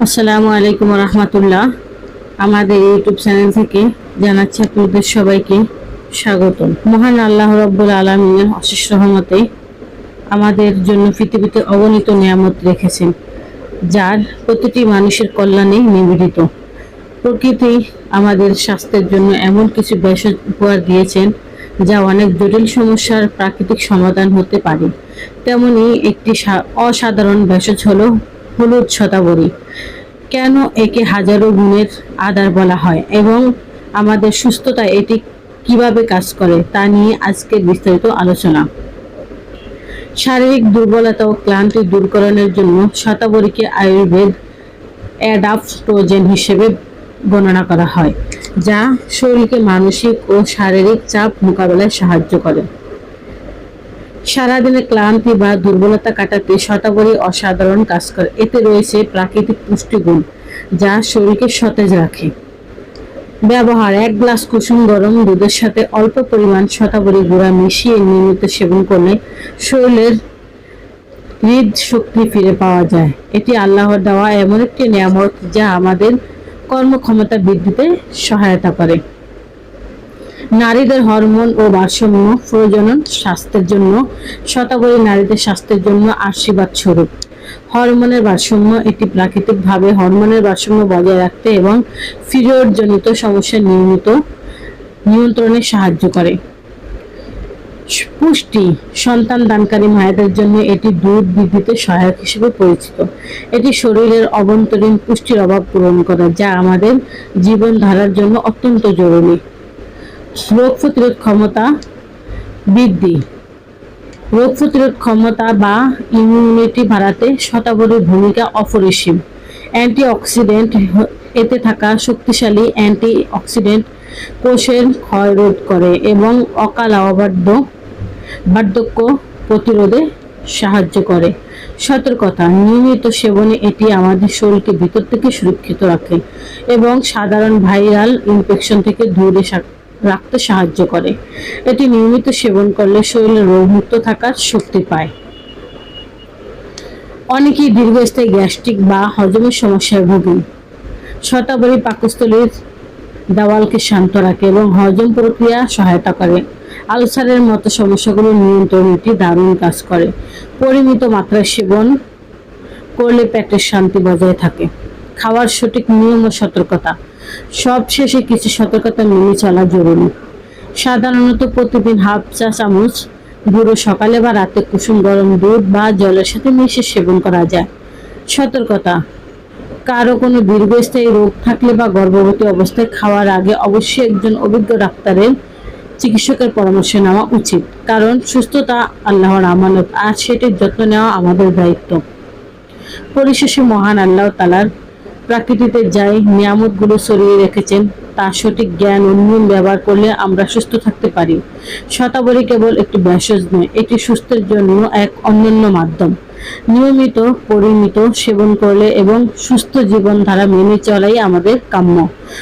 আসসালামু আলাইকুম রহমতুল্লাহ। আমাদের ইউটিউব চ্যানেল থেকে জানাচ্ছি আপনাদের সবাইকে স্বাগতম। মহান আল্লাহ রাব্বুল আলামিনের অশেষ রহমতে আমাদের জন্য পৃথিবীতে অগণিত নিয়ামত রেখেছেন, যার প্রতিটি মানুষের কল্যাণে নিবেদিত। প্রকৃতি আমাদের স্বাস্থ্যের জন্য এমন কিছু ভেষজ উপহার দিয়েছেন যা অনেক জটিল সমস্যার প্রাকৃতিক সমাধান হতে পারে। তেমনি একটি অসাধারণ ভেষজ হলো হলুদ শতাবরী। কেন একে হাজারো গুণের আধার বলা হয় এবং আমাদের সুস্থতায় এটি কিভাবে কাজ করে তা নিয়ে আজকের বিস্তারিত আলোচনা। শারীরিক দুর্বলতা ও ক্লান্তি দূরকরণের জন্য শতাবরীকে আয়ুর্বেদ অ্যাডাপ্টোজেন হিসেবে গণনা করা হয়, যা শরীরকে মানসিক ও শারীরিক চাপ মোকাবেলায় সাহায্য করে। সারাদিনের ক্লান্তি বা দুর্বলতা কাটাতে শতাবরী অসাধারণ কাজ করে। এতে রয়েছে প্রাকৃতিক পুষ্টিগুণ যা শরীরকে সতেজ রাখে। ব্যবহার: 1 গ্লাস কুসুম গরম দুধের সাথে অল্প পরিমাণ শতাবরী গুঁড়া মিশিয়ে নিয়মিত সেবন করলে শরীরের হৃদশক্তি ফিরে পাওয়া যায়। এটি আল্লাহর দেওয়া এমন একটি নিয়ামত যা আমাদের কর্মক্ষমতা বৃদ্ধিতে সহায়তা করে। নারীদের হরমোন ও ভারসাম্য প্রজনন স্বাস্থ্যের জন্য শতাবরী নারীদের স্বাস্থ্যের জন্য আশীর্বাদ স্বরূপ। হরমোনের ভারসাম্য: এটি প্রাকৃতিকভাবে হরমোনের ভারসাম্য বজায় রাখতে এবং পিরিয়ড জনিত সমস্যা নিয়ন্ত্রণে সাহায্য করে। পুষ্টি: সন্তান দানকারী মায়েদের জন্য এটি দুধ বৃদ্ধিতে সহায়ক হিসেবে পরিচিত। এটি শরীরের অভ্যন্তরীণ পুষ্টির অভাব পূরণ করে, যা আমাদের জীবনধারার জন্য অত্যন্ত জরুরি। রোগ প্রতিরোধ ক্ষমতা বৃদ্ধি: রোগ প্রতিরোধ ক্ষমতা বা ইমিউনিটি বাড়াতে শতাবরীর ভূমিকা অপরিসীম। অ্যান্টিঅক্সিডেন্ট: এতে থাকা শক্তিশালী অ্যান্টিঅক্সিডেন্ট কোষের ক্ষয় রোধ করে এবং অকাল বার্ধক্য প্রতিরোধে সাহায্য করে। সতর্কতা: নিয়মিত সেবনে এটি আমাদের শরীরকে ভিতর থেকে সুরক্ষিত রাখে এবং সাধারণ ভাইরাল ইনফেকশন থেকে দূরে রাখতে সাহায্য করে। এটি নিয়মিত সেবন করলে শরীরে রোগমুক্ত থাকার শক্তি পায়। অনেকেই দীর্ঘস্থায়ী গ্যাস্ট্রিক বা হজমের সমস্যায় ভোগেন। শতাবরী পাকস্থলীর দেওয়ালকে শান্ত রাখে এবং হজম প্রক্রিয়া সহায়তা করে। আলসারের মতো সমস্যাগুলো নিয়ন্ত্রণে এটি দারুণ কাজ করে। পরিমিত মাত্রায় সেবন করলে পেটের শান্তি বজায় থাকে। খাওয়ার সঠিক নিয়ম ও সতর্কতা: সবশেষে কিছু সতর্কতা মেনে চলা জরুরি। সাধারণত প্রতিদিন হাফ চা চামচ গুঁড়ো সকালে বা রাতে কুসুম গরম দুধ বা জলের সাথে মিশিয়ে সেবন করা যায়। সতর্কতা: কারো কোনো দীর্ঘস্থায়ী রোগ থাকলে বা গর্ভবতী অবস্থায় খাওয়ার আগে অবশ্যই একজন অভিজ্ঞ চিকিৎসকের পরামর্শ নেওয়া উচিত, কারণ সুস্থতা আল্লাহর আমানত আর সেটির যত্ন নেওয়া আমাদের দায়িত্ব। পরিশেষে মহান আল্লাহ তাআলার প্রকৃতিতে যাই নিয়ামতগুলো ছড়িয়ে রেখেছেন তা সঠিক জ্ঞান ও নিয়ম ব্যবহার করলে আমরা সুস্থ থাকতে পারি। শতাবরী কেবল একটি ভেষজ নয়, এটি সুস্থের জন্য এক অনন্য মাধ্যম। নিয়মিত পরিমিত সেবন করলে এবং সুস্থ জীবনধারা মেনে চলাই আমাদের কাম্য।